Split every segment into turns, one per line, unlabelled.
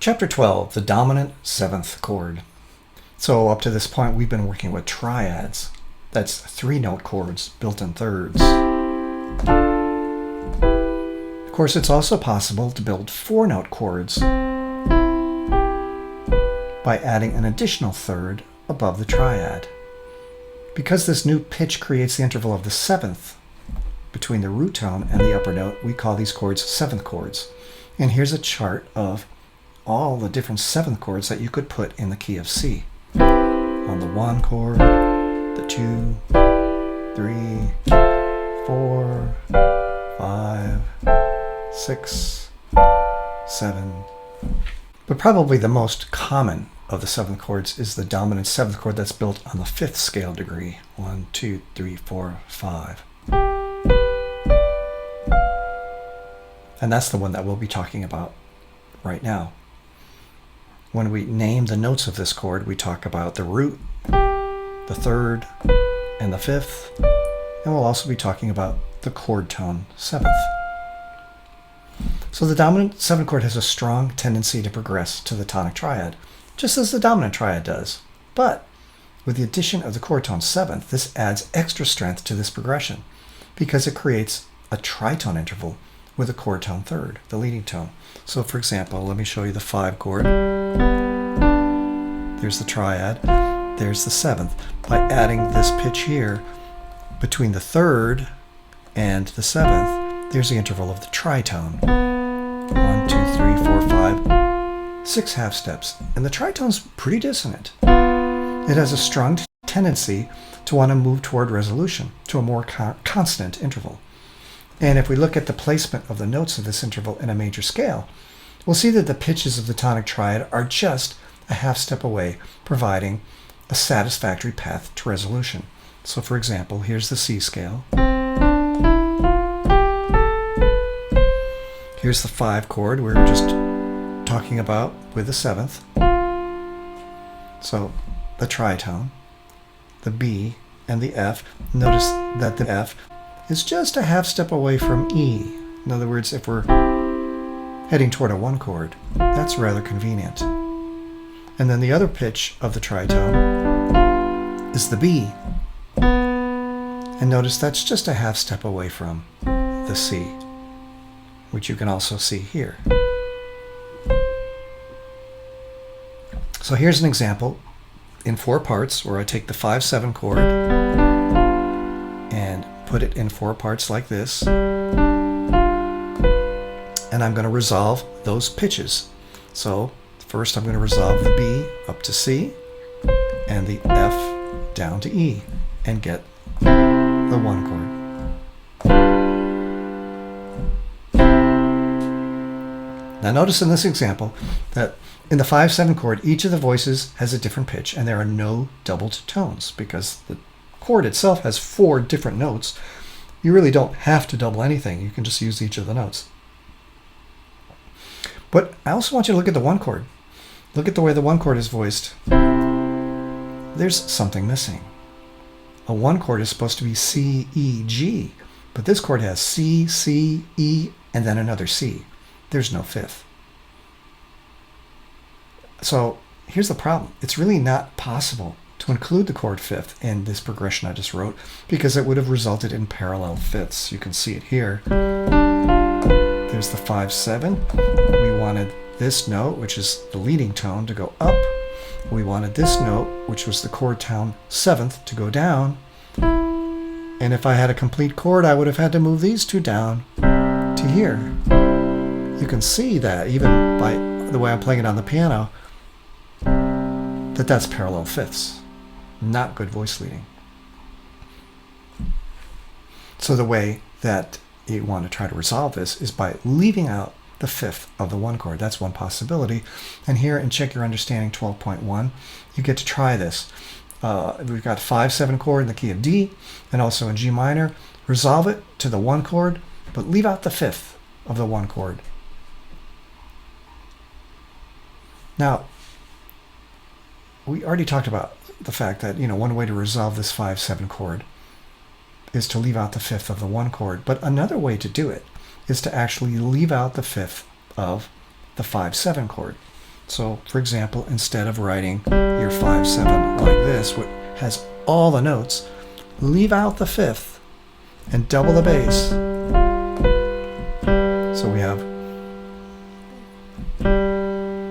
Chapter 12, the dominant seventh chord. So up to this point, we've been working with triads. That's 3-note chords built in thirds. Of course, it's also possible to build 4-note chords by adding an additional third above the triad. Because this new pitch creates the interval of the seventh between the root tone and the upper note, we call these chords seventh chords. And here's a chart of all the different seventh chords that you could put in the key of C. On the 1 chord, the 2, 3, 4, 5, 6, 7. But probably the most common of the seventh chords is the dominant seventh chord that's built on the 5th scale degree. 1, 2, 3, 4, 5. And that's the one that we'll be talking about right now. When we name the notes of this chord, we talk about the root, the 3rd, and the 5th, and we'll also be talking about the chord tone 7th. So the dominant 7th chord has a strong tendency to progress to the tonic triad, just as the dominant triad does. But with the addition of the chord tone 7th, this adds extra strength to this progression because it creates a tritone interval with a chord tone 3rd, the leading tone. So for example, let me show you the 5 chord. There's the triad, there's the 7th. By adding this pitch here between the 3rd and the 7th, there's the interval of the tritone. 1, 2, 3, 4, 5, 6 half steps. And the tritone's pretty dissonant. It has a strong tendency to want to move toward resolution, to a more constant interval. And if we look at the placement of the notes of this interval in a major scale, we'll see that the pitches of the tonic triad are just a half step away, providing a satisfactory path to resolution. So for example, here's the C scale. Here's the 5 chord we were just talking about with the 7th. So the tritone, the B, and the F. Notice that the F is just a half step away from E. In other words, if we're heading toward a 1 chord, that's rather convenient. And then the other pitch of the tritone is the B. And notice that's just a half step away from the C, which you can also see here. So here's an example in 4 parts where I take the 5-7 chord and put it in 4 parts like this. And I'm going to resolve those pitches. So first I'm going to resolve the B up to C and the F down to E and get the 1 chord. Now notice in this example that in the 5-7 chord, each of the voices has a different pitch and there are no doubled tones because the chord itself has 4 different notes. You really don't have to double anything. You can just use each of the notes. But I also want you to look at the 1 chord. Look at the way the 1 chord is voiced. There's something missing. A 1 chord is supposed to be C, E, G, but this chord has C, C, E, and then another C. There's no 5th. So here's the problem. It's really not possible to include the chord 5th in this progression I just wrote because it would have resulted in parallel 5ths. You can see it here. There's the 5-7. We wanted this note, which is the leading tone, to go up. We wanted this note, which was the chord tone 7th, to go down. And if I had a complete chord, I would have had to move these 2 down to here. You can see that even by the way I'm playing it on the piano, that's parallel 5ths. Not good voice leading. So the way that you want to try to resolve this is by leaving out the 5th of the 1 chord. That's one possibility. And here in Check Your Understanding 12.1, you get to try this. We've got 5-7 chord in the key of D and also in G minor. Resolve it to the 1 chord, but leave out the 5th of the 1 chord. Now, we already talked about the fact that, one way to resolve this 5-7 chord is to leave out the 5th of the 1 chord. But another way to do it is to actually leave out the 5th of the 5-7 chord. So, for example, instead of writing your 5/7 like this, which has all the notes, leave out the fifth and double the bass. So we have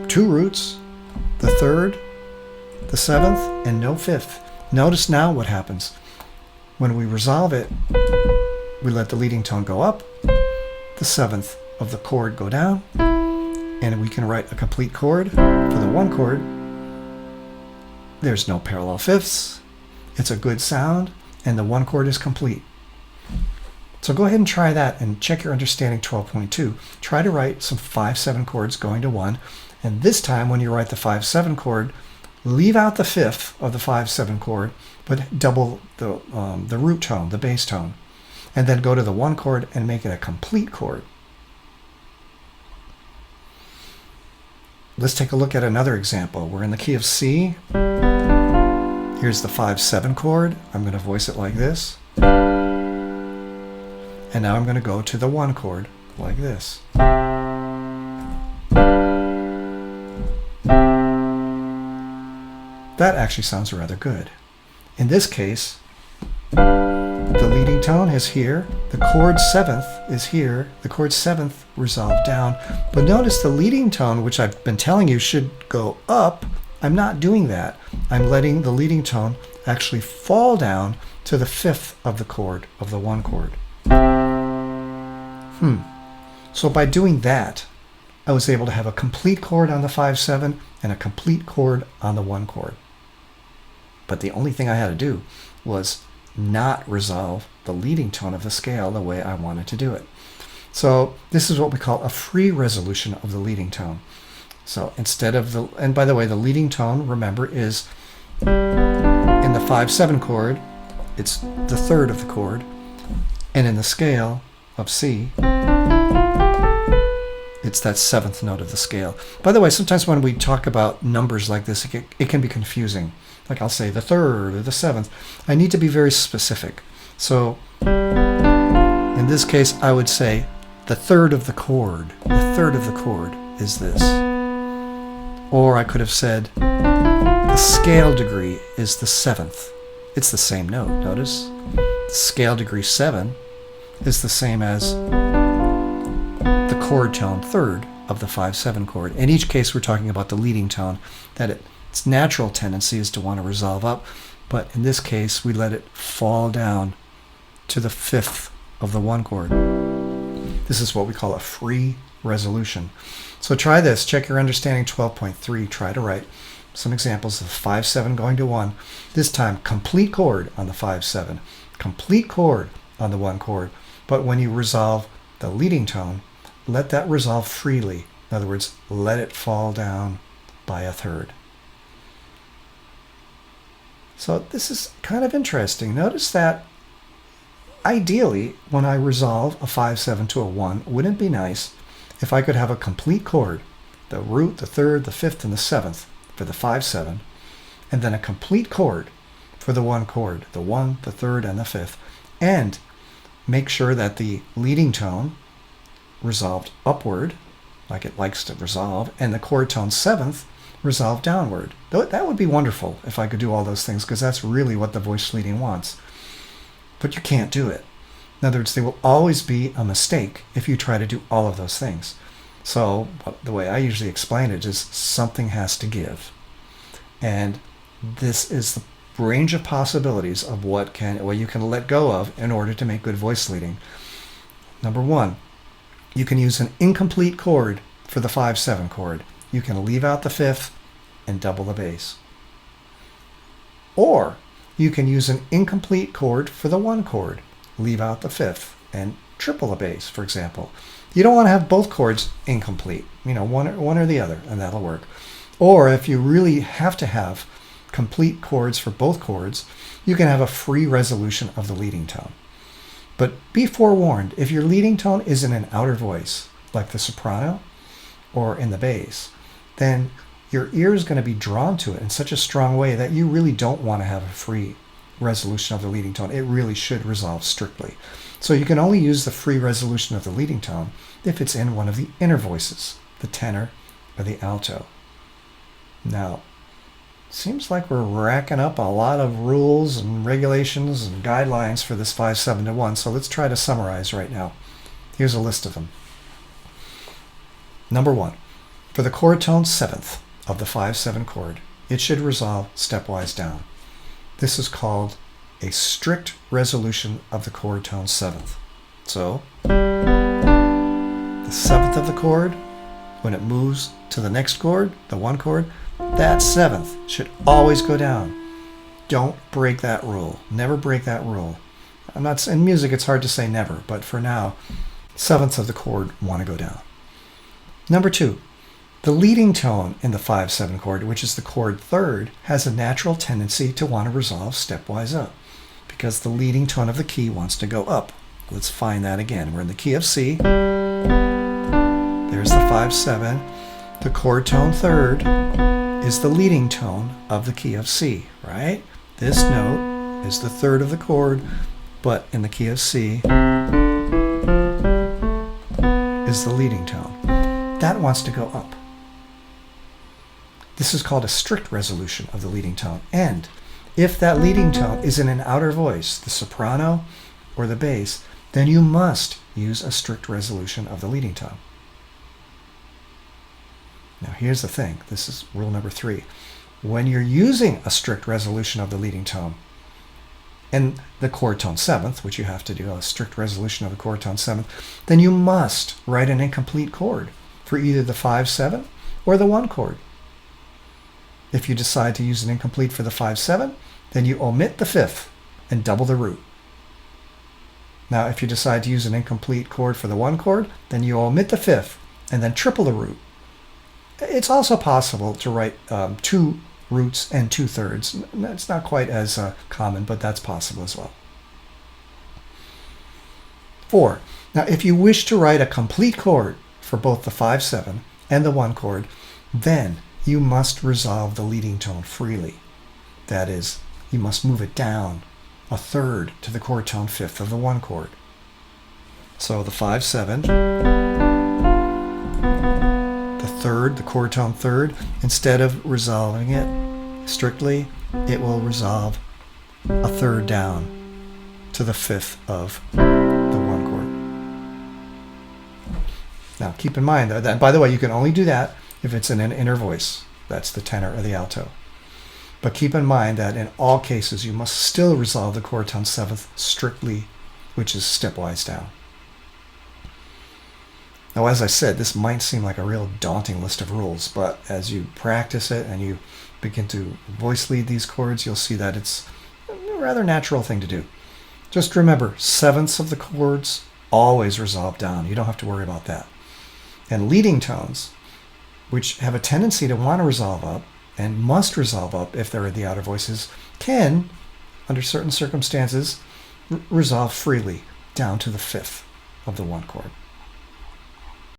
two roots, the third, the seventh, and no fifth. Notice now what happens. When we resolve it, we let the leading tone go up, the seventh of the chord go down, and we can write a complete chord for the one chord. There's no parallel fifths. It's a good sound, and the one chord is complete. So go ahead and try that and check your understanding 12.2. Try to write some 5/7 chords going to 1, and this time when you write the 5/7 chord, leave out the fifth of the 5/7 chord, but double the root tone, the bass tone, and then go to the one chord and make it a complete chord. Let's take a look at another example. We're in the key of C. Here's the 5/7 chord. I'm going to voice it like this. And now I'm going to go to the one chord like this. That actually sounds rather good. In this case, the leading tone is here, the chord seventh is here, the chord seventh resolved down. But notice the leading tone, which I've been telling you should go up, I'm not doing that. I'm letting the leading tone actually fall down to the fifth of the chord of the one chord. So by doing that, I was able to have a complete chord on the 5/7 and a complete chord on the one chord. But the only thing I had to do was not resolve the leading tone of the scale the way I wanted to do it. So this is what we call a free resolution of the leading tone. So instead of the, and by the way, the leading tone, remember, is in the 5/7 chord, it's the third of the chord, and in the scale of C, it's that seventh note of the scale. By the way, sometimes when we talk about numbers like this, it can be confusing. Like I'll say the third or the seventh. I need to be very specific. So in this case, I would say the third of the chord. The third of the chord is this. Or I could have said the scale degree is the seventh. It's the same note, notice? Scale degree 7 is the same as the chord tone third of the 5/7 chord. In each case, we're talking about the leading tone, that its natural tendency is to want to resolve up, but in this case, we let it fall down to the fifth of the one chord. This is what we call a free resolution. So try this. Check your understanding 12.3. Try to write some examples of 5/7 going to 1. This time, complete chord on the 5/7, complete chord on the one chord. But when you resolve the leading tone, let that resolve freely. In other words, let it fall down by a third. So this is kind of interesting. Notice that ideally, when I resolve a 5/7 to a 1, wouldn't it be nice if I could have a complete chord, the root, the third, the fifth, and the seventh for the 5/7, and then a complete chord for the one chord, the one, the third, and the fifth, and make sure that the leading tone resolved upward, like it likes to resolve, and the chord tone seventh resolved downward. That would be wonderful if I could do all those things, because that's really what the voice leading wants. But you can't do it. In other words, there will always be a mistake if you try to do all of those things. So the way I usually explain it is something has to give. And this is the range of possibilities of what you can let go of in order to make good voice leading. Number one, you can use an incomplete chord for the 5/7 chord. You can leave out the fifth and double the bass. Or you can use an incomplete chord for the one chord. Leave out the fifth and triple the bass, for example. You don't want to have both chords incomplete, one or the other, and that'll work. Or if you really have to have complete chords for both chords, you can have a free resolution of the leading tone. But be forewarned, if your leading tone is in an outer voice, like the soprano or in the bass, then your ear is going to be drawn to it in such a strong way that you really don't want to have a free resolution of the leading tone. It really should resolve strictly. So you can only use the free resolution of the leading tone if it's in one of the inner voices, the tenor or the alto. Now, seems like we're racking up a lot of rules and regulations and guidelines for this 5-7-1, so let's try to summarize right now. Here's a list of them. Number 1, for the chord tone 7th of the 5-7 chord, it should resolve stepwise down. This is called a strict resolution of the chord tone 7th. So, the 7th of the chord, when it moves to the next chord, the 1 chord, that 7th should always go down. Don't break that rule. Never break that rule. In music, it's hard to say never, but for now, 7ths of the chord want to go down. Number 2, the leading tone in the 5-7 chord, which is the chord 3rd, has a natural tendency to want to resolve stepwise up because the leading tone of the key wants to go up. Let's find that again. We're in the key of C. There's the 5-7. The chord tone 3rd is the leading tone of the key of C, right? This note is the 3rd of the chord, but in the key of C is the leading tone. That wants to go up. This is called a strict resolution of the leading tone. And if that leading tone is in an outer voice, the soprano or the bass, then you must use a strict resolution of the leading tone. Now here's the thing. This is rule number 3. When you're using a strict resolution of the leading tone and the chord tone 7th, which you have to do, a strict resolution of the chord tone 7th, then you must write an incomplete chord for either the 5-7 or the 1 chord. If you decide to use an incomplete for the 5-7, then you omit the 5th and double the root. Now, if you decide to use an incomplete chord for the 1 chord, then you omit the 5th and then triple the root. It's also possible to write 2 roots and 2/3. That's not quite as common, but that's possible as well. 4. Now, if you wish to write a complete chord for both the 5-7 and the 1 chord, then you must resolve the leading tone freely. That is, you must move it down 1/3 to the chord tone 5th of the 1 chord. So the 5-7, the 3rd, the chord tone 3rd, instead of resolving it strictly, it will resolve 1/3 down to the 5th of the 1 chord. Now keep in mind that, by the way, you can only do that if it's in an inner voice. That's the tenor or the alto. But keep in mind that in all cases, you must still resolve the chord tone 7th strictly, which is stepwise down. Now, as I said, this might seem like a real daunting list of rules, but as you practice it and you begin to voice lead these chords, you'll see that it's a rather natural thing to do. Just remember, 7ths of the chords always resolve down. You don't have to worry about that. And leading tones, which have a tendency to want to resolve up and must resolve up if they're in the outer voices, can, under certain circumstances, resolve freely down to the 5th of the 1 chord.